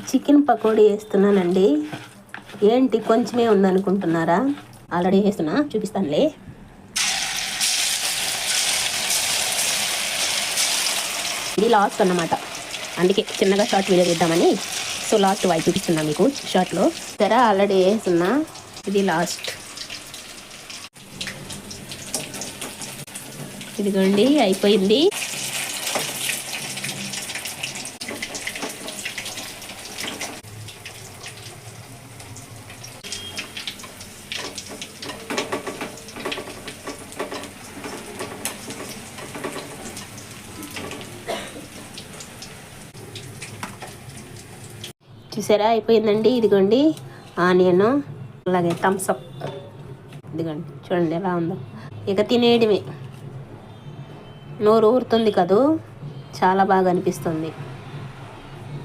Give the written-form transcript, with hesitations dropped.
Chicken pakodi వేస్తున్నానండి. ఏంటి కొంచెమే ఉందనుకుంటున్నారా? ఆల్రెడీ వేస్తున్నా, చూపిస్తానులే. ఇది లాస్ట్ అన్నమాట, అందుకే చిన్నగా షార్ట్ వీడియో తీద్దామని. సో లాస్ట్ వాయి చూపిస్తున్నా మీకు షార్ట్లో. తెర ఆల్రెడీ వేస్తున్నా, ఇది లాస్ట్. ఇదిగోండి అయిపోయింది. చూసారా అయిపోయిందండి. ఇదిగోండి ఆనియన్, అలాగే థమ్స్ అప్. ఇదిగోండి చూడండి ఎలా ఉందో. ఇక తినేయడమే. నోరు ఊరుతుంది కదూ, చాలా బాగా అనిపిస్తుంది.